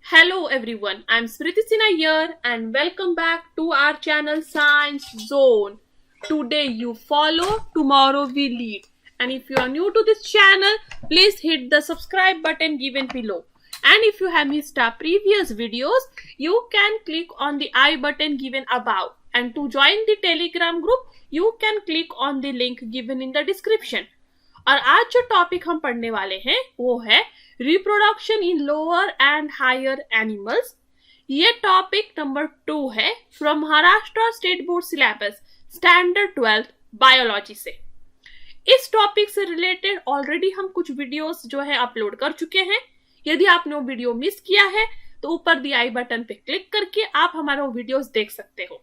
Hello everyone, I'm Smriti Sinha here and welcome back to our channel Science Zone. Today you follow, tomorrow we lead. And if you are new to this channel, please hit the subscribe button given below. And if you have missed our previous videos, you can click on the I button given above. And to join the Telegram group, you can click on the link given in the description. और आज जो topic हम पढ़ने वाले हैं वो है reproduction in lower and higher animals. ये टॉपिक नंबर 2 है from Maharashtra state board syllabus standard 12 biology से। इस टॉपिक से रिलेटेड ऑलरेडी हम कुछ वीडियोस जो है अपलोड कर चुके हैं। यदि आपने वो वीडियो मिस किया है तो ऊपर दिए आई बटन पे क्लिक करके आप हमारे वो वीडियोस देख सकते हो।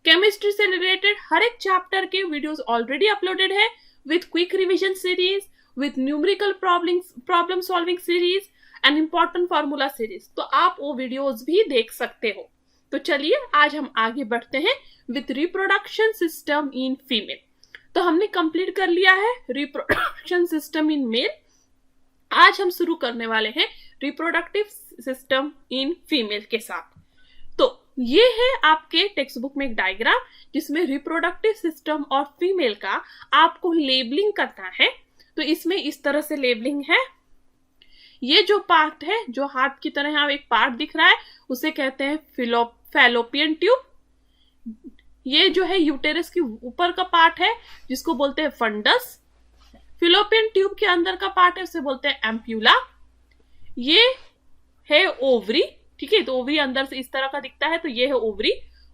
केमिस्ट्री से रिलेटेड हर एक चैप्टर के वीडियोस ऑलरेडी अपलोडेड है with quick revision series, with numerical problem solving series and important formula series। तो आप वो वीडियोस भी देख सकते हो। तो चलिए आज हम आगे बढ़ते हैं with reproduction system in female। तो हमने कंप्लीट कर लिया है reproduction system in male। आज हम शुरू करने वाले हैं reproductive system in female के साथ। तो ये है आपके टेक्स्ट बुक में एक डायग्राम जिसमें रिप्रोडक्टिव सिस्टम और फीमेल का आपको लेबलिंग करना है। तो इसमें इस तरह से लेबलिंग है। ये जो पार्ट है जो हाथ की तरह यहाँ एक पार्ट दिख रहा है उसे कहते हैं फैलोपियन ट्यूब। ये जो है यूटेरस के ऊपर का पार्ट है जिसको बोलते हैं फंडस। फैलोपियन ट्यूब के अंदर का पार्ट है उसे बोलते हैं एम्प्यूला। ये है ओवरी, ठीक है। तो ओवरी अंदर से इस तरह का दिखता है, तो ये है ओवरी।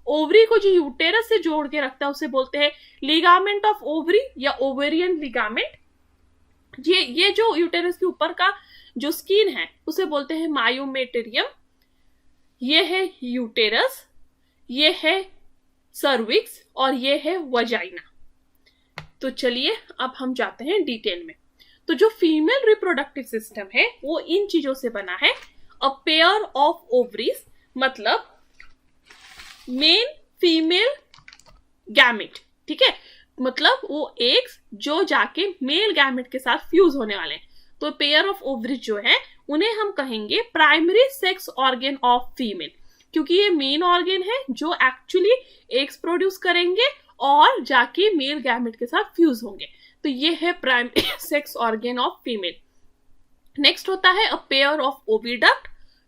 ओवरी को जो यूटेरस से जोड़ के रखता है उसे बोलते हैं लिगामेंट ऑफ ओवरी या ओवेरियन लिगामेंट। ये जो यूटेरस के ऊपर का जो स्किन है उसे बोलते हैं मायोमेटेरियम। ये है यूटेरस, ये है सर्विक्स और ये है वजाइना। तो चलिए अब हम जाते हैं डिटेल में। तो जो फीमेल रिप्रोडक्टिव सिस्टम है वो इन चीजों से बना है। अ पेयर ऑफ ओवरीज मतलब मेल फीमेल गैमेट, ठीक है। मतलब वो एग्स जो जाके मेल गैमेट के साथ फ्यूज होने वाले हैं। तो पेयर ऑफ ओवरीज जो है उन्हें हम कहेंगे primary sex organ of female, क्योंकि ये मेन ऑर्गन है जो एक्चुअली एग्स प्रोड्यूस करेंगे और जाके मेल गैमेट के साथ फ्यूज होंगे। तो ये है primary sex organ of female. Next होता है अ पेयर ऑफ ओविडक्ट,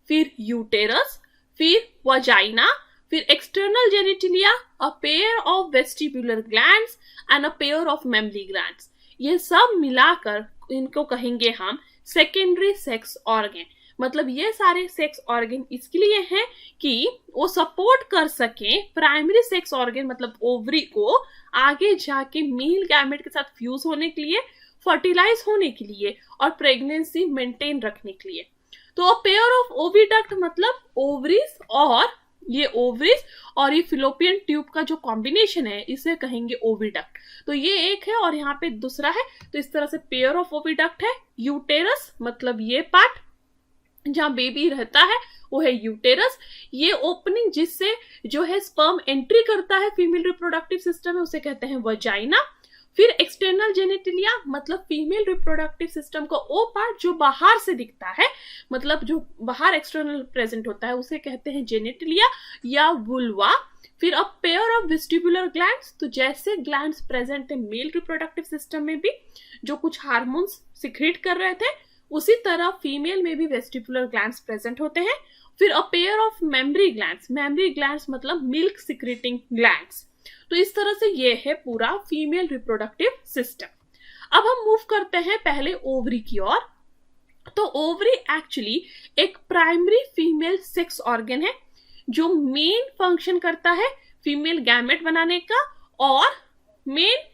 फिर यूटेरस, फिर वजाइना, फिर external genitalia, a pair of vestibular glands and a pair of mammary glands. ये सब मिलाकर इनको कहेंगे हम सेकेंडरी सेक्स ऑर्गन। मतलब ये सारे सेक्स ऑर्गन इसके लिए हैं कि वो सपोर्ट कर सकें प्राइमरी सेक्स ऑर्गन मतलब ओवरी को आगे जाके मेल गैमेट के साथ फ्यूज होने के लिए, फर्टिलाइज होने के लिए और प्रेगनेंसी मेंटेन रखने के लिए। तो पेयर ऑफ ओविडक्ट मतलब ओवरीज और ये फिलोपियन ट्यूब का जो कॉम्बिनेशन है इसे कहेंगे ओविडक्ट। तो ये एक है और यहाँ पे दूसरा है। तो इस तरह से पेयर ऑफ ओविडक्ट है। यूटेरस मतलब ये पार्ट जहाँ बेबी रहता है वो है यूटेरस। ये ओपनिंग जिससे जो है स्पर्म एंट्री करता है फीमेल रिप्रोडक्टिव सिस्टम में उसे कहते हैं वजाइना। फिर एक्सटर्नल जेनिटिलिया मतलब फीमेल रिप्रोडक्टिव सिस्टम का वो पार्ट जो बाहर से दिखता है, मतलब जो बाहर एक्सटर्नल प्रेजेंट होता है उसे कहते हैं जेनिटिलिया या वुल्वा। फिर अ पेयर ऑफ वेस्टिबुलर ग्लैंड्स, तो जैसे ग्लैंड्स प्रेजेंट है मेल रिप्रोडक्टिव सिस्टम में भी जो कुछ हार्मोन्स सिक्रीट कर रहे थे उसी तरह फीमेल में भी वेस्टिबुलर ग्लैंड्स प्रेजेंट होते हैं। फिर अ पेयर ऑफ मेमरी ग्लैंड्स मतलब मिल्क सिक्रीटिंग ग्लैंड्स। तो इस तरह से ये है पूरा फीमेल रिप्रोडक्टिव सिस्टम। अब हम मूव करते हैं पहले ओवरी की ओर। तो ओवरी एक्चुअली एक प्राइमरी फीमेल सेक्स ऑर्गन है जो मेन फंक्शन करता है फीमेल गैमेट बनाने का और मेन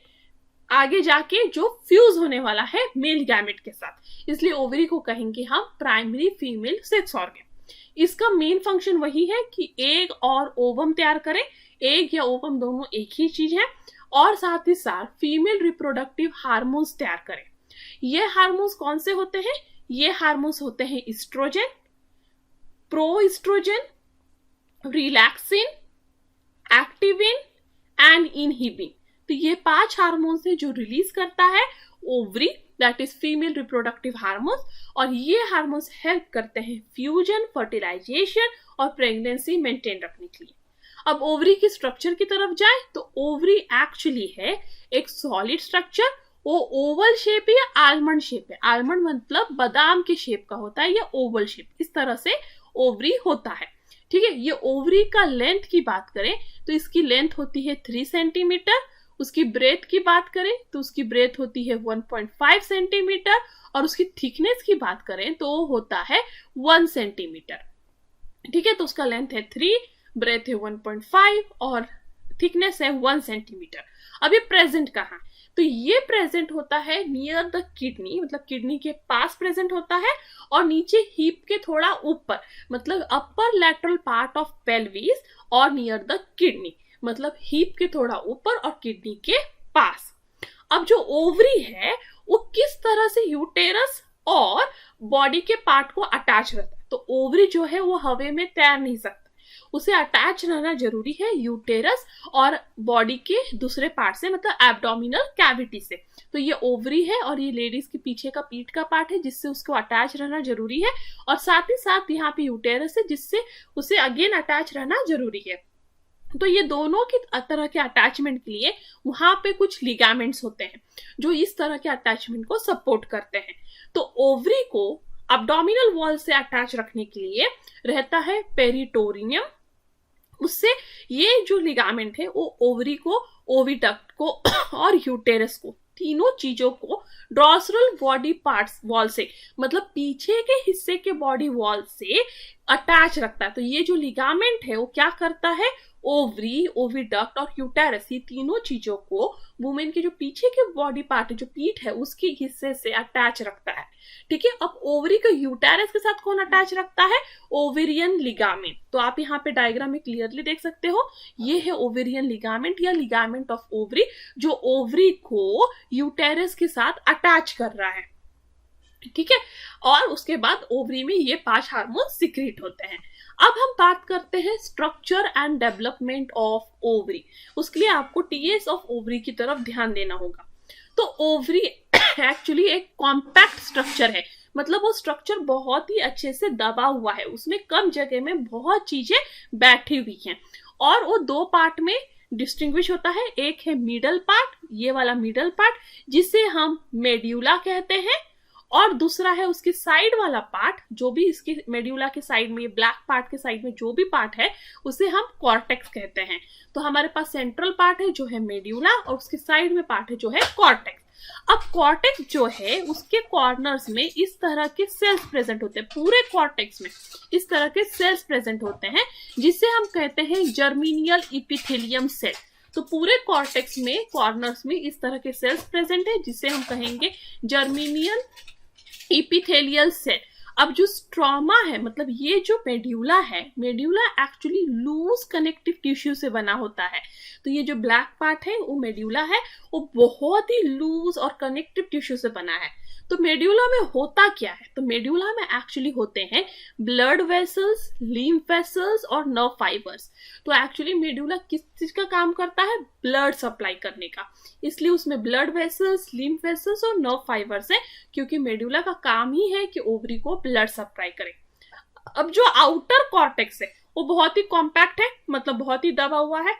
आगे जाके जो फ्यूज होने वाला है मेल गैमेट के साथ। इसलिए ओवरी को कहेंगे हम प्राइमरी फीमेल सेक्स ऑर्गन। इसका मेन फंक्शन वही है कि एग और ओवम तैयार करें। एग या ओवम दोनों एक ही चीज है और साथ ही साथ फीमेल रिप्रोडक्टिव हार्मोन्स तैयार करें। ये हार्मोन्स कौन से होते हैं? ये हार्मोन्स होते हैं estrogen, proestrogen, relaxin, activin and inhibin. तो ये 5 हार्मोन्स है जो रिलीज करता है ovary that is female reproductive hormones, और ये हार्मोन्स हेल्प करते हैं फ्यूजन, फर्टिलाइजेशन और प्रेगनेंसी मेंटेन रखने के लिए। अब ओवरी की स्ट्रक्चर की तरफ जाए तो ओवरी एक्चुअली है एक सॉलिड स्ट्रक्चर, वो ओवल शेप है या आलमंड शेप है। आलमंड मतलब बादाम के शेप का होता है या ओवल शेप, इस तरह से ओवरी होता है। ठीक है, ये ओवरी का लेंथ की बात करें तो इसकी लेंथ होती है 3 सेंटीमीटर, उसकी ब्रेथ की बात करें तो उसकी ब्रेथ होती है 1.5 सेंटीमीटर, और उसकी थिकनेस की बात करें तो वो होता है 1 सेंटीमीटर। ठीक है, तो उसका लेंथ है 3, ब्रेथ है 1.5 और थिकनेस है 1 सेंटीमीटर। अब ये प्रेजेंट कहाँ, तो ये प्रेजेंट होता है नियर द किडनी, मतलब किडनी के पास प्रेजेंट होता है, और नीचे हिप के थोड़ा ऊपर, मतलब अपर लैटरल पार्ट ऑफ पेल्विस और नियर द किडनी, मतलब हिप के थोड़ा ऊपर और किडनी के पास। अब जो ओवरी है वो किस तरह से यूटेरस और बॉडी के पार्ट को अटैच रहता है, तो ओवरी जो है वो हवा में तैर नहीं सकता, उसे अटैच रहना जरूरी है यूटेरस और बॉडी के दूसरे पार्ट से, मतलब एब्डोमिनल कैविटी से। तो ये ओवरी है और ये लेडीज के पीछे का पीठ का पार्ट है जिससे उसको अटैच रहना जरूरी है, और साथ ही साथ यहाँ पे यूटेरस है जिससे उसे अगेन अटैच रहना जरूरी है। तो ये दोनों की तरह के अटैचमेंट के लिए वहां पे कुछ लिगामेंट्स होते हैं जो इस तरह के अटैचमेंट को सपोर्ट करते हैं। तो ओवरी को एब्डोमिनल वॉल से अटैच रखने के लिए रहता है पेरिटोरियम, उससे ये जो लिगामेंट है वो ओवरी को, ओविडक्ट को और यूटेरस को, तीनों चीजों को डॉर्सरल बॉडी पार्ट्स वॉल से, मतलब पीछे के हिस्से के बॉडी वॉल से अटैच रखता है। तो ये जो लिगामेंट है वो क्या करता है, ओवरी, ओविडक्ट और यूटेरस, ये तीनों चीजों को वुमेन के जो पीछे के बॉडी पार्ट है, जो पीठ है, उसके हिस्से से अटैच रखता है। ठीक है, अब ओवरी का यूटेरस के साथ कौन अटैच रखता है, ओवेरियन लिगामेंट। तो आप यहाँ पे डायग्राम में क्लियरली देख सकते हो, ये है ओवेरियन लिगामेंट या लिगामेंट ऑफ ओवरी, जो ओवरी को यूटेरस के साथ अटैच कर रहा है। ठीक है, और उसके बाद ओवरी में ये 5 हार्मोन सिक्रीट होते हैं। अब हम बात करते हैं structure and development of ovary. उसके लिए आपको टीएस ऑफ ओवरी की तरफ ध्यान देना होगा। तो ओवरी एक्चुअली एक कॉम्पैक्ट स्ट्रक्चर है, मतलब वो स्ट्रक्चर बहुत ही अच्छे से दबा हुआ है, उसमें कम जगह में बहुत चीजें बैठी हुई हैं, और वो 2 पार्ट में डिस्टिंग्विश होता है। एक है मिडल पार्ट, ये वाला मिडल पार्ट जिसे हम मेड्यूला कहते हैं, और दूसरा है उसके साइड वाला पार्ट, जो भी इसके मेड्यूला के साइड में, ब्लैक पार्ट के साइड में जो भी पार्ट है उसे हम कॉर्टेक्स कहते हैं। तो हमारे पास सेंट्रल पार्ट है जो है मेड्यूला, और उसके साइड में पार्ट है जो है कॉर्टेक्स। अब कॉर्टेक्स जो है उसके कॉर्नर्स में इस तरह के सेल्स प्रेजेंट होते हैं, पूरे कॉर्टेक्स में इस तरह के सेल्स प्रेजेंट होते हैं जिसे हम कहते हैं जर्मीनियल इपिथेलियम सेल। तो पूरे कॉर्टेक्स में कॉर्नर्स में इस तरह के सेल्स प्रेजेंट है जिसे हम कहेंगे जर्मीनियल इपिथेलियल सेल। अब जो स्ट्रोमा है, मतलब ये जो मेड्यूला है, medulla actually loose connective tissue से बना होता है। तो ये जो ब्लैक पार्ट है वो मेड्यूला है, वो बहुत ही लूज और कनेक्टिव टिश्यू से बना है। तो मेड्यूला में होता क्या है, तो मेड्यूला में एक्चुअली होते हैं ब्लड वेसल्स, लिम्फ वेसल्स और नर्व फाइबर्स। तो एक्चुअली मेड्यूला किस चीज का काम करता है, ब्लड सप्लाई करने का, इसलिए उसमें ब्लड वेसल्स, लिम्फ वेसल्स और नर्व फाइबर्स है, क्योंकि मेड्यूला का काम ही है कि ओवरी को ब्लड सप्लाई करे। अब जो आउटर कॉर्टेक्स है वो बहुत ही कॉम्पैक्ट है, मतलब बहुत ही दबा हुआ है,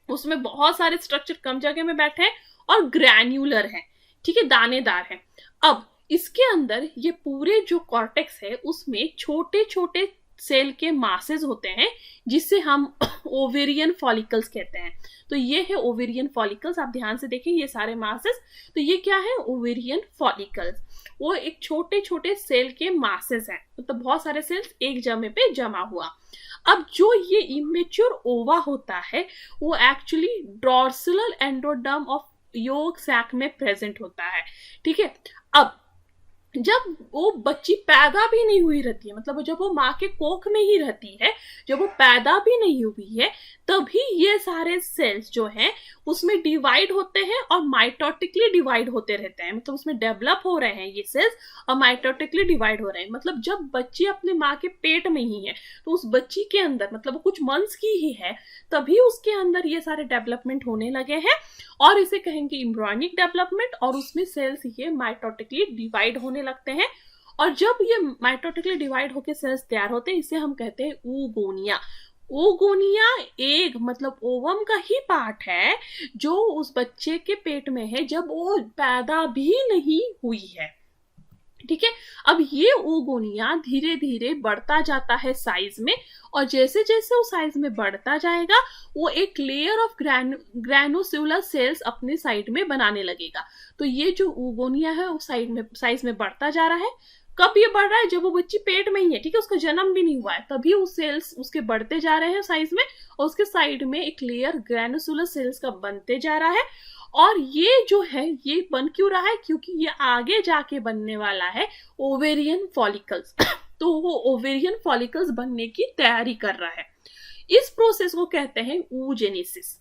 उसमें बहुत सारे स्ट्रक्चर कम जगह में बैठे हैं और ग्रैन्युलर है। ठीक है, दानेदार है। अब इसके अंदर ये पूरे जो कॉर्टेक्स है उसमें छोटे छोटे सेल के मासेस होते हैं जिसे हम ओवेरियन फॉलिकल्स कहते हैं। तो ये है ओवेरियन फॉलिकल्स, आप ध्यान से देखें ये सारे मासेस। तो ये क्या है, ओवेरियन फॉलिकल्स, वो एक छोटे छोटे सेल के मासेस हैं, मतलब बहुत सारे सेल्स एक जगह पे जमा हुआ। अब जो ये इमेच्योर ओवा होता है वो actually dorsal endoderm of yolk sac में प्रेजेंट होता है। ठीक है, अब जब वो बच्ची पैदा भी नहीं हुई रहती है, मतलब जब वो माँ के कोख में ही रहती है, जब वो पैदा भी नहीं हुई है, तभी ये सारे सेल्स जो हैं उसमें डिवाइड होते हैं और माइटोटिकली डिवाइड होते रहते हैं। मतलब उसमें डेवलप हो रहे हैं ये सेल्स और माइटोटिकली डिवाइड हो रहे हैं। मतलब जब बच्ची अपने माँ के पेट में ही है तो उस बच्ची के अंदर, मतलब कुछ मंथ्स की ही है, तभी उसके अंदर ये सारे डेवलपमेंट होने लगे हैं और इसे कहेंगे एम्ब्रियोनिक डेवलपमेंट। और उसमें सेल्स ये माइटोटिकली डिवाइड होने लगते हैं और जब ये माइटोटिकली डिवाइड होकर सेल्स तैयार होते हैं इसे हम कहते हैं oogonia। oogonia एग मतलब ओवम का ही पार्ट है जो उस बच्चे के पेट में है जब वो पैदा भी नहीं हुई है। ठीक है, अब ये oogonia धीरे धीरे बढ़ता जाता है साइज में और जैसे जैसे वो साइज में बढ़ता जाएगा वो एक लेयर ऑफ ग्रैनुलर सेल्स अपने साइड में बनाने लगेगा। तो ये जो oogonia है वो साइज में बढ़ता जा रहा है। कब ये बढ़ रहा है? जब वो बच्ची पेट में ही है, ठीक है, उसका जन्म भी नहीं हुआ है, तभी वो सेल्स उसके बढ़ते जा रहे हैं साइज में और उसके साइड में एक लेयर ग्रैनुलर सेल्स का बनते जा रहा है। और ये जो है ये बन क्यों रहा है? क्योंकि ये आगे जाके बनने वाला है ओवेरियन फॉलिकल्स। तो वो ओवेरियन फॉलिकल्स बनने की तैयारी कर रहा है। इस प्रोसेस को कहते हैं oogenesis।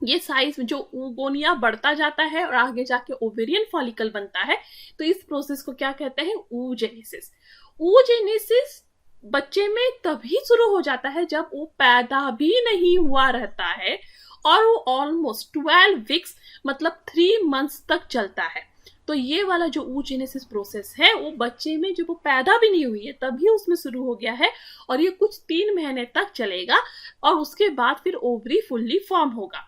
ये साइज जो oogonia बढ़ता जाता है और आगे जाके ओवेरियन फॉलिकल बनता है, तो इस प्रोसेस को क्या कहते हैं? oogenesis। oogenesis बच्चे में तभी शुरू हो जाता है जब वो पैदा भी नहीं हुआ रहता है और वो ऑलमोस्ट 12 वीक्स मतलब 3 मंथ्स तक चलता है। तो ये वाला जो oogenesis प्रोसेस है वो बच्चे में जब वो पैदा भी नहीं हुई है तभी उसमें शुरू हो गया है और ये कुछ 3 महीने तक चलेगा और उसके बाद फिर ओवरी फुल्ली फॉर्म होगा।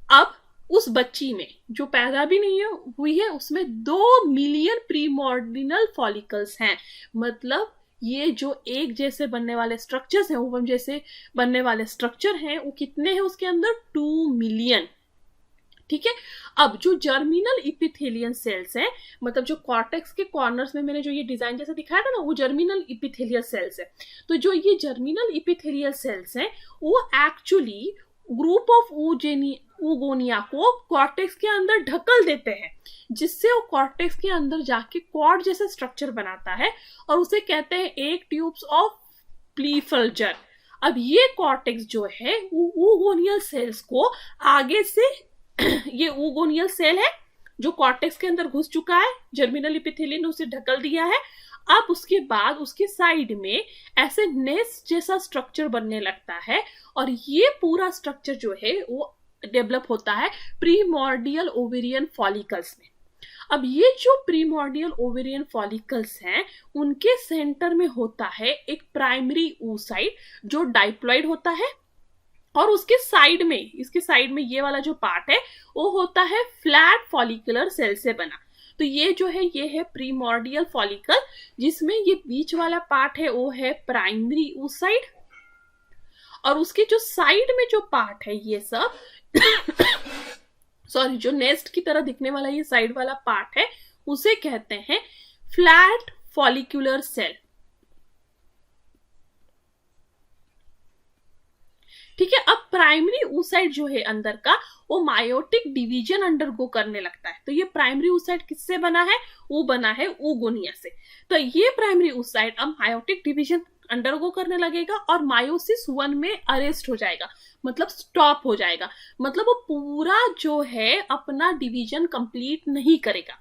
अब उस बच्ची में जो पैदा भी नहीं हुई है उसमें 2 मिलियन प्रीमोर्डिनल फॉलिकल्स हैं। मतलब ये जो एक जैसे बनने वाले स्ट्रक्चर्स हैं, ओवम जैसे बनने वाले स्ट्रक्चर हैं, वो कितने हैं उसके अंदर? 2 मिलियन। ठीक है, अब जो जर्मिनल इपिथेलियन सेल्स हैं, मतलब जो कॉर्टेक्स के कॉर्नर्स में मैंने जो ये डिजाइन जैसा दिखाया था ना, वो जर्मिनल इपिथेलियल सेल्स है। तो जो ये जर्मिनल इपिथेलियल सेल्स हैं वो एक्चुअली ग्रुप ऑफ oogonia को कॉर्टेक्स के अंदर ढकल देते हैं, जिससे वो कॉर्टेक्स के अंदर जाके कॉर्ड जैसे स्ट्रक्चर बनाता है और उसे कहते हैं एक ट्यूब्स ऑफ प्लीफल्जर। अब ये कॉर्टेक्स जो है वो oogonia सेल्स को आगे से ये oogonia सेल है जो कॉर्टेक्स के अंदर घुस चुका है, जर्मिनल इपिथेलियन ने उसे ढकल दिया है। अब उसके बाद उसके साइड में ऐसे नेस्ट जैसा स्ट्रक्चर बनने लगता है और ये पूरा स्ट्रक्चर जो है वो डेवलप होता है प्रीमोर्डियल ओवेरियन फॉलिकल्स में। अब ये जो प्रीमोर्डियल ओवेरियन फॉलिकल्स हैं उनके सेंटर में होता है एक प्राइमरी oocyte जो डाइप्लॉइड होता है और उसके साइड में, इसके साइड में ये वाला जो पार्ट है वो होता है फ्लैट फॉलिकुलर सेल से बना। तो ये जो है ये है प्रीमोर्डियल फॉलिकल, जिसमें ये बीच वाला पार्ट है वो है प्राइमरी oocyte और उसके जो साइड में जो पार्ट है ये सब सॉरी जो नेस्ट की तरह दिखने वाला ये साइड वाला पार्ट है उसे कहते हैं फ्लैट फॉलिकुलर सेल। ठीक है, अब प्राइमरी oocyte जो है अंदर का वो मायोटिक डिवीजन अंडरगो करने लगता है। तो ये प्राइमरी oocyte किससे बना है? वो बना है oogonia से। तो ये प्राइमरी oocyte अब मायोटिक डिवीजन अंडरगो करने लगेगा और मायोसिस 1 में अरेस्ट हो जाएगा, मतलब स्टॉप हो जाएगा। मतलब वो पूरा जो है अपना डिवीजन कंप्लीट नहीं करेगा।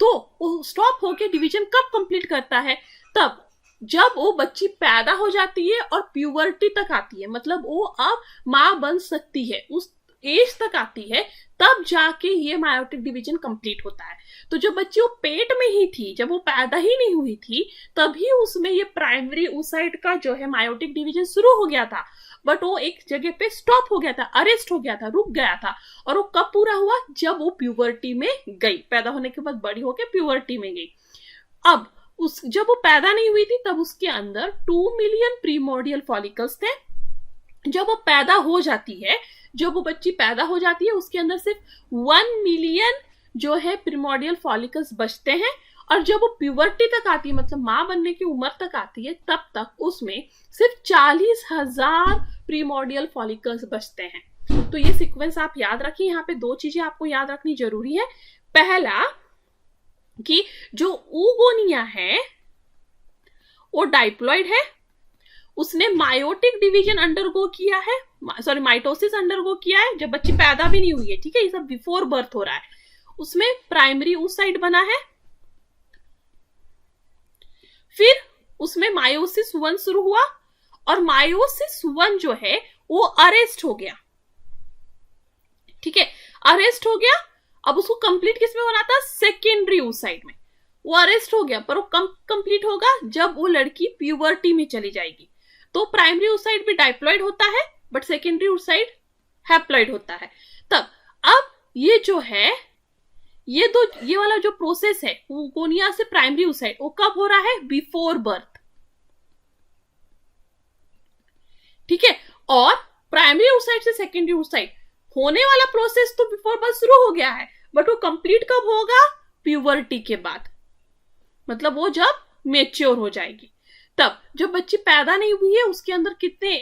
तो वो स्टॉप होके डिवीजन कब कंप्लीट करता है? तब जब वो बच्ची पैदा हो जाती है और प्यूबर्टी तक आती है, मतलब वो अब माँ बन सकती है, उस एज तक आती है, तब जाके ये मायोटिक डिवीजन कंप्लीट होता है। तो जब बच्ची वो पेट में ही थी, जब वो पैदा ही नहीं हुई थी, तभी उसमें ये प्राइमरी oocyte का जो है मायोटिक डिवीजन शुरू हो गया था, बट वो एक जगह पे स्टॉप हो गया था, अरेस्ट हो गया था, रुक गया था। और वो कब पूरा हुआ? जब वो प्यूबर्टी में गई, पैदा होने के बाद बड़ी होके प्यूबर्टी में गई। अब जब वो पैदा नहीं हुई थी तब उसके अंदर 2 मिलियन प्रीमोर्डियल फॉलिकल्स थे। जब वो पैदा हो जाती है, जब वो बच्ची पैदा हो जाती है उसके अंदर सिर्फ 1 मिलियन जो है प्रीमोर्डियल फॉलिकल्स बचते हैं और जब वो प्यूबर्टी तक आती है, मतलब माँ बनने की उम्र तक आती है, तब तक उसमें सिर्फ 40,000 प्रीमोर्डियल फॉलिकल्स बचते हैं। तो ये सीक्वेंस आप याद रखिए। यहाँ पे 2 चीजें आपको याद रखनी जरूरी है। पहला, कि जो oogonia है वो डाइप्लॉइड है, उसने मायोटिक डिवीजन अंडरगो किया है, सॉरी माइटोसिस अंडरगो किया है जब बच्ची पैदा भी नहीं हुई है, ठीक है, ये सब बिफोर बर्थ हो रहा है। उसमें प्राइमरी oocyte बना है, फिर उसमें मायोसिस 1 शुरू हुआ और मायोसिस 1 जो है वो अरेस्ट हो गया, ठीक है, अरेस्ट हो गया। अब उसको कंप्लीट किस में होना था, सेकेंडरी oocyte में। वो अरेस्ट हो गया पर वो कंप्लीट होगा जब वो लड़की प्यूबर्टी में चली जाएगी। तो प्राइमरी oocyte भी डाइप्लॉइड होता है बट सेकेंडरी oocyte हैप्लॉइड होता है। तब अब ये जो है ये वाला जो प्रोसेस है oogonia से प्राइमरी oocyte वो कब हो रहा है, बिफोर बर्थ, ठीक है। और प्राइमरी oocyte से सेकेंडरी oocyte होने वाला प्रोसेस तो बिफोर बर्थ शुरू हो गया है बट वो कंप्लीट कब होगा, प्यूबर्टी के बाद, मतलब वो जब मेच्योर हो जाएगी। तब जब बच्ची पैदा नहीं हुई है उसके अंदर कितने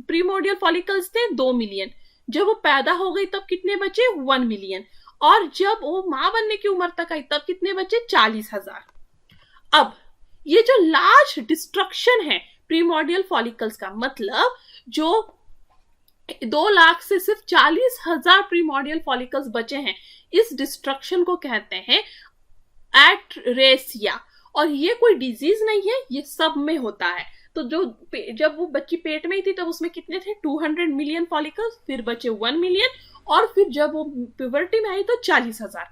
प्रीमोर्डियल फॉलिकल्स थे, 2 मिलियन। जब वो पैदा हो गई तब कितने बचे, 1 मिलियन। और जब वो मां बनने की उम्र तक आई तब कितने बचे, 40,000। अब ये जो लार्ज डिस्ट्रक्शन है प्रीमोर्डियल फॉलिकल्स का, मतलब जो 2 लाख से सिर्फ 40,000 प्रीमोर्डियल फॉलिकल्स बचे हैं, इस डिस्ट्रक्शन को कहते हैं एट्रेसिया। और ये कोई डिजीज नहीं है, ये सब में होता है। तो जब वो बच्ची पेट में ही थी तब उसमें कितने थे, 200 मिलियन फॉलिकल्स, फिर बचे 1 मिलियन, और फिर जब वो प्यूबर्टी में आई तो 40,000।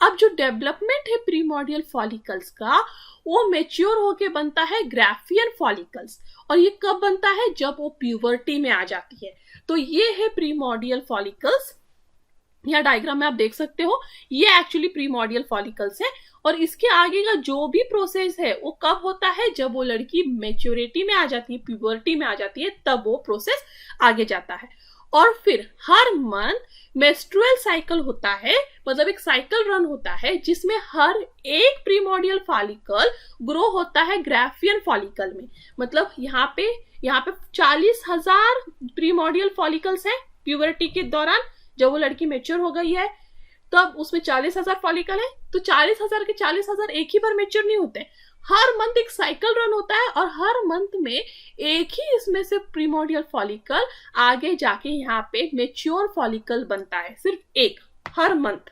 अब जो डेवलपमेंट है प्रीमोर्डियल फॉलिकल्स का, वो मेच्योर होके बनता है ग्राफियन फॉलिकल्स। और ये कब बनता है, जब वो प्यूबर्टी में आ जाती है। तो ये है प्रीमोर्डियल फॉलिकल्स, या डायग्राम में आप देख सकते हो, ये एक्चुअली प्रीमोर्डियल फॉलिकल्स है। और इसके आगे का जो भी प्रोसेस है वो कब होता है, जब वो लड़की मेच्योरिटी में आ जाती है, प्यूबर्टी में आ जाती है, तब वो प्रोसेस आगे जाता है। और फिर हर मंथ मेंस्ट्रुअल साइकिल होता है, मतलब एक साइकिल रन होता है जिसमें हर एक प्रीमोर्डियल फॉलिकल ग्रो होता है ग्राफियन फॉलिकल में। मतलब यहाँ पे 40,000 प्रीमोर्डियल फॉलिकल्स हैं प्यूबर्टी के दौरान। जब वो लड़की मेच्योर हो गई है तब उसमें 40,000 फॉलिकल है। तो 40,000 के 40,000 एक ही बार मेच्योर नहीं होते, हर मंथ एक साइकिल रन होता है और हर मंथ में एक ही इसमें से प्रीमोर्डियल फॉलिकल आगे जाके यहाँ पे मेच्योर फॉलिकल बनता है, सिर्फ एक हर मंथ,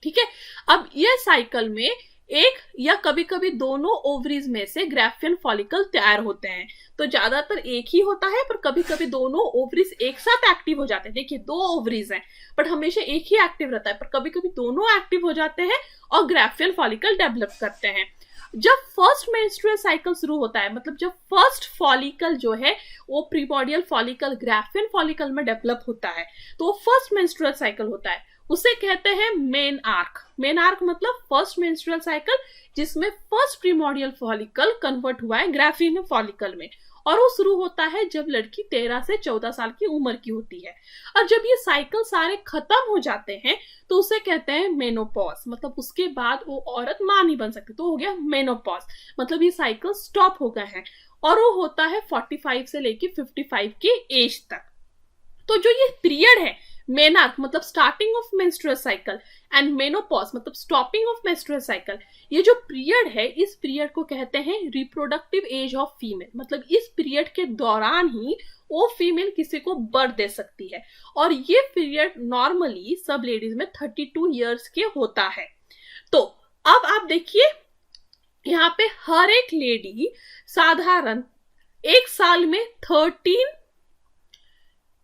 ठीक है। अब ये साइकिल में एक या कभी कभी दोनों ओवरीज में से ग्राफियन फॉलिकल तैयार होते हैं। तो ज्यादातर एक ही होता है पर कभी कभी दोनों ओवरीज एक साथ एक्टिव हो जाते हैं। देखिए 2 ओवरीज हैं बट हमेशा एक ही एक्टिव रहता है, पर कभी कभी दोनों एक्टिव हो जाते हैं और ग्राफियन फॉलिकल डेवलप करते हैं। जब फर्स्ट मेंस्ट्रुअल साइकिल शुरू होता है, मतलब जब फर्स्ट फॉलिकल जो है वो प्रीमोर्डियल फॉलिकल ग्राफियन फॉलिकल में डेवलप होता है, तो वो फर्स्ट मेंस्ट्रुअल साइकिल होता है, उसे कहते हैं मेन आर्क। मेन आर्क मतलब फर्स्ट मेंस्ट्रुअल साइकिल जिसमें फर्स्ट प्रीमोर्डियल फॉलिकल कन्वर्ट हुआ है ग्राफियन फॉलिकल में, और वो शुरू होता है जब लड़की 13 से 14 साल की उम्र की होती है। और जब ये साइकिल सारे खत्म हो जाते हैं तो उसे कहते हैं मेनोपॉज, मतलब उसके बाद वो औरत मां नहीं बन सकती, तो हो गया मेनोपॉज, मतलब ये साइकिल स्टॉप हो गए हैं। और वो होता है 45 से लेके 55 के एज तक। तो जो ये पीरियड है मेनार्क मतलब starting of menstrual cycle and menopause मतलब स्टॉपिंग ऑफ मेंस्ट्रुअल साइकिल, ये जो पीरियड है इस पीरियड को कहते हैं रिप्रोडक्टिव एज ऑफ फीमेल। मतलब इस पीरियड के दौरान ही वो फीमेल किसी को बर्थ दे सकती है। और ये पीरियड नॉर्मली सब लेडीज में 32 इयर्स के होता है। तो अब आप देखिए यहाँ पे हर एक लेडी साधारण एक साल में 13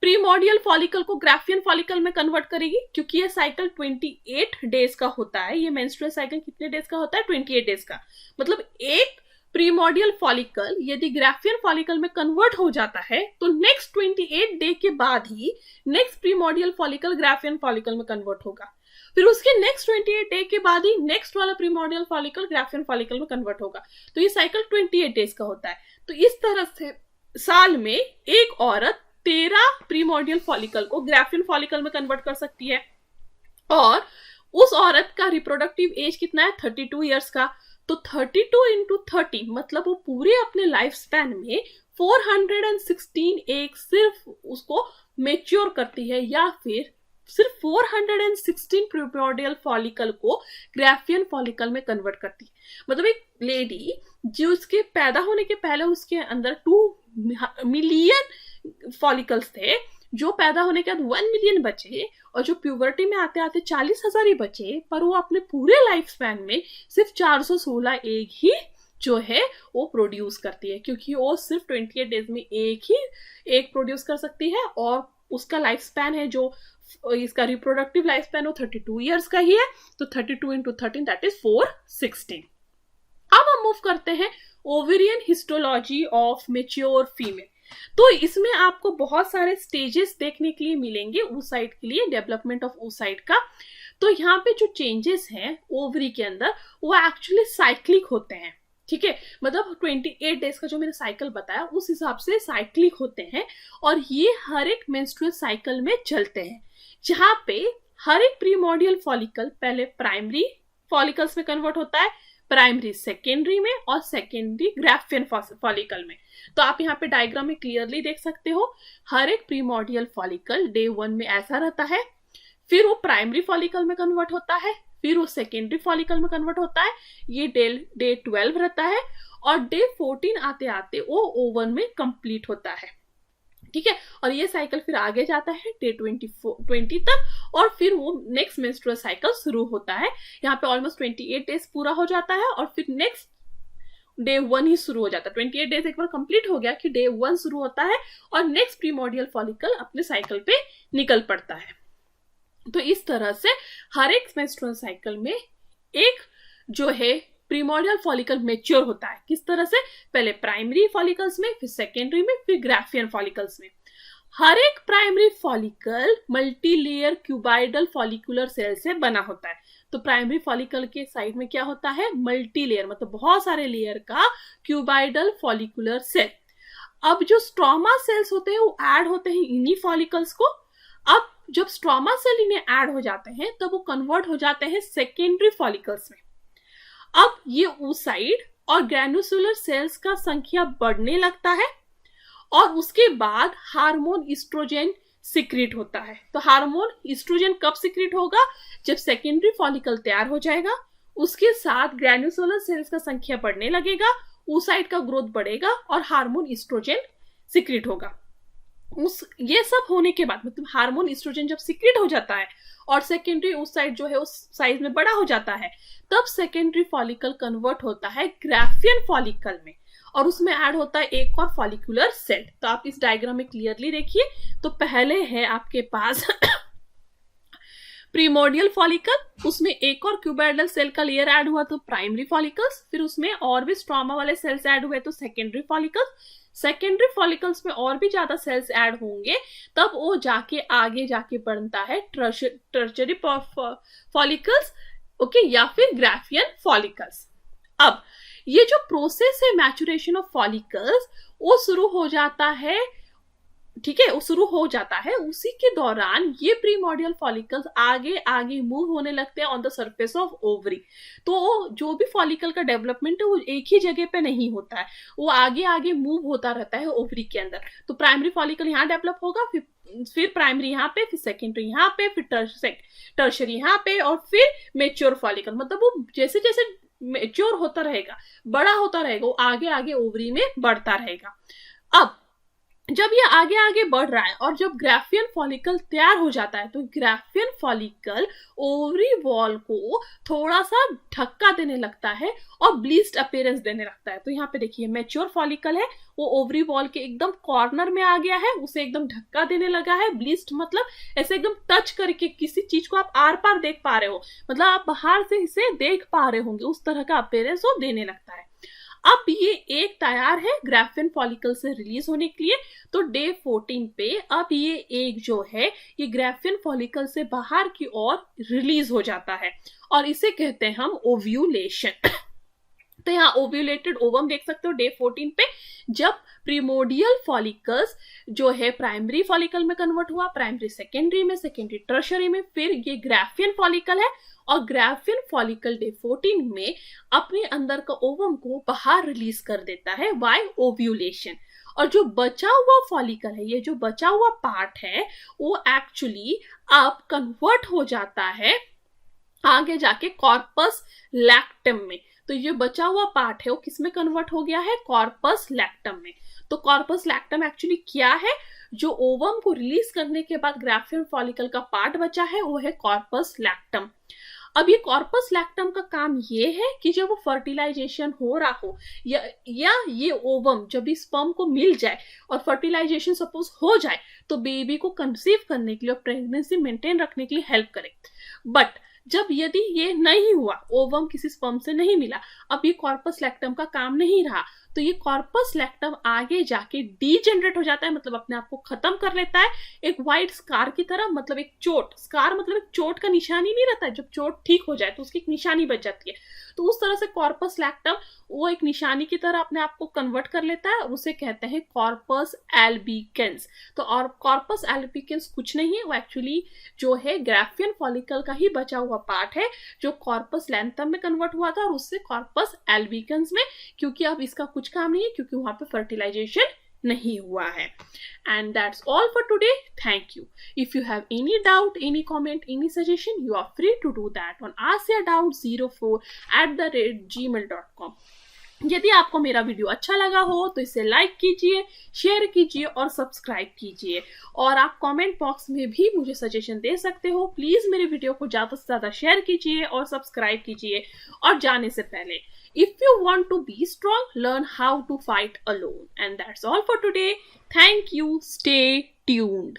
प्रीमोर्डियल फॉलिकल को ग्राफियन फॉलिकल में कन्वर्ट करेगी, क्योंकि ये साइकिल 28 डेज का होता है। ये मेंस्ट्रुअल साइकिल कितने डेज का होता है, 28 डेज का। मतलब एक प्रीमोर्डियल फॉलिकल यदि ग्राफियन फॉलिकल में कन्वर्ट हो जाता है तो नेक्स्ट 28 डे के बाद ही next primordial follicle Graafian follicle में कन्वर्ट होगा। फिर उसके नेक्स्ट 28 डे के बाद ही नेक्स्ट वाला प्रीमोर्डियल फॉलिकल ग्राफियन फॉलिकल में कन्वर्ट होगा। तो ये साइकिल 28 डेज का होता है। तो इस तरह से साल में एक औरत 13 प्रीमोर्डियल फॉलिकल को ग्राफियन फॉलिकल में कन्वर्ट कर सकती है। और उस औरत का रिप्रोडक्टिव एज कितना है, 32 इयर्स का। तो 32 इंटू 30 मतलब वो पूरे अपने लाइफ स्पैन में 416 एग सिर्फ उसको मेच्योर करती है या फिर सिर्फ 416 प्रीमोर्डियल फॉलिकल को ग्राफियन फॉलिकल में कन्वर्ट करती है। मतलब एक लेडी जो उसके पैदा होने के पहले उसके अंदर 2 मिलियन फॉलिकल्स थे, जो पैदा होने के बाद 1 मिलियन बचे, और जो प्यूबर्टी में आते आते 40,000 ही बचे, पर वो अपने पूरे लाइफ स्पैन में सिर्फ 416 एग ही जो है वो प्रोड्यूस करती है, क्योंकि वो सिर्फ 28 डेज में एक ही एग प्रोड्यूस कर सकती है, और उसका लाइफ स्पैन है जो इसका रिप्रोडक्टिव लाइफ स्पैन वो 32 ईयर्स का ही है। तो 32 into 13 दैट इज 416। अब हम मूव करते हैं ovarian histology of mature female. तो इसमें आपको बहुत सारे स्टेजेस देखने के लिए मिलेंगे oocyte के लिए, डेवलपमेंट ऑफ oocyte का। तो यहाँ पे जो चेंजेस हैं ओवरी के अंदर वो एक्चुअली साइक्लिक होते हैं, ठीक है। मतलब 28 डेज का जो मैंने साइकिल बताया उस हिसाब से साइक्लिक होते हैं, और ये हर एक मेंस्ट्रुअल साइकिल में चलते हैं, जहाँ पे हर एक प्रीमोर्डियल फॉलिकल पहले प्राइमरी फॉलिकल्स में कन्वर्ट होता है, प्राइमरी सेकेंडरी में, और सेकेंडरी ग्राफियन फॉलिकल में। तो आप यहाँ पे डायग्राम में क्लियरली देख सकते हो, हर एक प्रीमोर्डियल फॉलिकल डे 1 में ऐसा रहता है, फिर वो प्राइमरी फॉलिकल में कन्वर्ट होता है, फिर वो सेकेंडरी फॉलिकल में कन्वर्ट होता है, ये डे 12 रहता है, और डे 14 आते आते वो ओवन में कंप्लीट होता है, ठीक है। और ये साइकिल फिर आगे जाता है डे 20 तक, और फिर वो नेक्स्ट मेंस्ट्रुअल साइकिल शुरू होता है। यहाँ पे ऑलमोस्ट 28 डेज पूरा हो जाता है, और फिर नेक्स्ट डे 1 ही शुरू हो जाता है। 28 डेज एक बार कंप्लीट हो गया कि डे 1 शुरू होता है, और नेक्स्ट प्रीमोर्डियल फॉलिकल अपने साइकिल पे निकल पड़ता है। तो इस तरह से हर एक मेंस्ट्रुअल साइकिल में एक जो है प्रीमोर्डियल फॉलिकल मैच्योर होता है। किस तरह से? पहले प्राइमरी फॉलिकल्स में, फिर सेकेंडरी में, फिर ग्राफियन फॉलिकल्स में। हर एक primary follicle multi layer cuboidal follicular cell से बना होता है। तो प्राइमरी फॉलिकल के साइड में क्या होता है? मल्टी लेयर, मतलब बहुत सारे लेयर का क्यूबाइडल फॉलिकुलर सेल। अब जो स्ट्रोमा सेल्स होते हैं वो ऐड होते हैं इन्हीं फॉलिकल्स को। अब जब स्ट्रोमा सेल इन्हें ऐड हो जाते हैं तब वो कन्वर्ट हो जाते हैं सेकेंडरी फॉलिकल्स में। अब ये oocyte और ग्रैन्युलर सेल्स का संख्या बढ़ने लगता है, और उसके बाद हार्मोन ईस्ट्रोजन सिक्रीट होता है। तो हार्मोन ईस्ट्रोजन कब सिक्रीट होगा? जब सेकेंडरी फॉलिकल तैयार हो जाएगा, उसके साथ ग्रैन्युलर सेल्स का संख्या बढ़ने लगेगा, oocyte का ग्रोथ बढ़ेगा, और हार्मोन ईस्ट्रोजन सिक्रीट होगा। ये सब होने के बाद, मतलब हार्मोन ईस्ट्रोजन जब सिक्रीट हो जाता है और सेकेंडरी oocyte जो है उस साइज में बड़ा हो जाता है, तब सेकेंडरी फॉलिकल कन्वर्ट होता है ग्राफियन फॉलिकल में, और उसमें ऐड होता है एक और फॉलिकुलर सेल। तो आप इस डायग्राम में क्लियरली देखिए। तो पहले है आपके पास प्रीमोर्डियल फॉलिकल, उसमें एक और क्यूबाइडल सेल का लेयर ऐड हुआ तो प्राइमरी फॉलिकल्स, फिर उसमें और भी स्ट्रोमा वाले सेल्स ऐड हुए तो सेकेंडरी फॉलिकल्स। सेकेंडरी फॉलिकल्स में और भी ज्यादा सेल्स ऐड होंगे, तब वो जाके आगे जाके बनता है टर्शरी फॉलिकल्स, ओके, या फिर ग्राफियन फॉलिकल्स। अब ये जो प्रोसेस है मैचुरेशन ऑफ फॉलिकल्स वो शुरू हो जाता है, ठीक है, वो शुरू हो जाता है। उसी के दौरान ये प्रीमोर्डियल फॉलिकल्स आगे आगे मूव होने लगते हैं on the surface of ovary. तो जो भी फॉलिकल का डेवलपमेंट है वो एक ही जगह पे नहीं होता है, वो आगे आगे मूव होता रहता है ओवरी के अंदर। तो प्राइमरी फॉलिकल यहाँ डेवलप होगा, फिर प्राइमरी यहाँ पे, फिर सेकेंडरी यहाँ पे, फिर टर्शरी यहाँ पे, और फिर मेच्योर फॉलिकल। मतलब वो जैसे जैसे मेच्योर होता रहेगा, बड़ा होता रहेगा, वो आगे आगे ओवरी में बढ़ता रहेगा। अब जब ये आगे आगे बढ़ रहा है और जब ग्राफियन फॉलिकल तैयार हो जाता है, तो ग्राफियन फॉलिकल ओवरी वॉल को थोड़ा सा धक्का देने लगता है और ब्लीस्ड अपीयरेंस देने लगता है। तो यहाँ पे देखिए मैच्योर फॉलिकल है, वो ओवरी वॉल के एकदम कॉर्नर में आ गया है, उसे एकदम धक्का देने लगा है। ब्लीस्ड मतलब ऐसे एकदम टच करके किसी चीज को आप आर पार देख पा रहे हो, मतलब आप बाहर से इसे देख पा रहे होंगे, उस तरह का अपीयरेंस वो देने लगता है। अब ये एक तैयार है ग्राफियन फॉलिकल से रिलीज होने के लिए। तो डे 14 पे अब ये एक जो है ये ग्राफियन फॉलिकल से बाहर की ओर रिलीज हो जाता है, और इसे कहते हैं हम ओव्यूलेशन। तो यहाँ ओव्यूलेटेड ओवम देख सकते हो डे 14 पे, जब प्रीमोर्डियल फॉलिकल्स जो है प्राइमरी फॉलिकल में कन्वर्ट हुआ, प्राइमरी सेकेंडरी में, सेकेंडरी टर्शरी में, फिर ये ग्राफियन फॉलिकल है, और ग्राफियन फॉलिकल डे 14 में अपने अंदर का ओवम को बाहर रिलीज कर देता है बाय ओव्यूलेशन। और जो बचा हुआ फॉलिकल है, ये जो बचा हुआ पार्ट है, वो एक्चुअली अब कन्वर्ट हो जाता है आगे जाके कॉर्पस लैक्टम में। तो ये बचा हुआ पार्ट है वो किस में कन्वर्ट हो गया है? कॉर्पस लैक्टम में। तो कॉर्पस लैक्टम एक्चुअली क्या है? जो ओवम को रिलीज करने के बाद ग्राफियन फॉलिकल का पार्ट बचा है वो है कॉर्पस लैक्टम। अब ये कॉर्पस लैक्टम का काम ये है कि जब वो फर्टिलाइजेशन हो रहा हो या ये ओवम जब भी स्पर्म को मिल जाए और फर्टिलाइजेशन सपोज हो जाए तो बेबी को कंसीव करने के लिए और प्रेगनेंसी मेंटेन रखने के लिए हेल्प करे। बट जब यदि ये नहीं हुआ, ओवम किसी स्पर्म से नहीं मिला, अब ये कॉर्पस लैक्टम का काम नहीं रहा, तो ये कॉर्पस लैक्टम आगे जाके डीजेनरेट हो जाता है, मतलब अपने आप को खत्म कर लेता है एक व्हाइट स्कार की तरह। मतलब एक चोट, स्कार मतलब एक चोट का निशानी नहीं रहता है, जब चोट ठीक हो जाए तो उसकी एक निशानी बच जाती है। तो उस तरह से कॉर्पस लैक्टम वो एक निशानी की तरह अपने आप को कन्वर्ट कर लेता है, उसे कहते हैं कॉर्पस एल्बिकेंस। तो और कॉर्पस एल्बिकेंस कुछ नहीं है, वो एक्चुअली जो है ग्राफियन फॉलिकल का ही बचा हुआ पार्ट है जो कॉर्पस लैंथम में कन्वर्ट हुआ था और उससे कॉर्पस एल्बिकेंस में, क्योंकि अब इसका कुछ काम नहीं है क्योंकि वहां पे फर्टिलाइजेशन नहीं हुआ है। And that's all for today. Thank you. If you have any doubt, any comment, any suggestion, you are free to do that on askyourdoubt04@gmail.com. यदि आपको मेरा वीडियो अच्छा लगा हो तो इसे लाइक कीजिए, शेयर कीजिए और सब्सक्राइब कीजिए। और आप कमेंट बॉक्स में भी मुझे सजेशन दे सकते हो। प्लीज मेरे वीडियो को ज़्यादा से ज़्यादा शेयर कीजिए और सब्सक्राइब कीजिए। और जाने से पहले, if you want to be strong, learn how to fight alone. And that's all for today. Thank you. Stay tuned.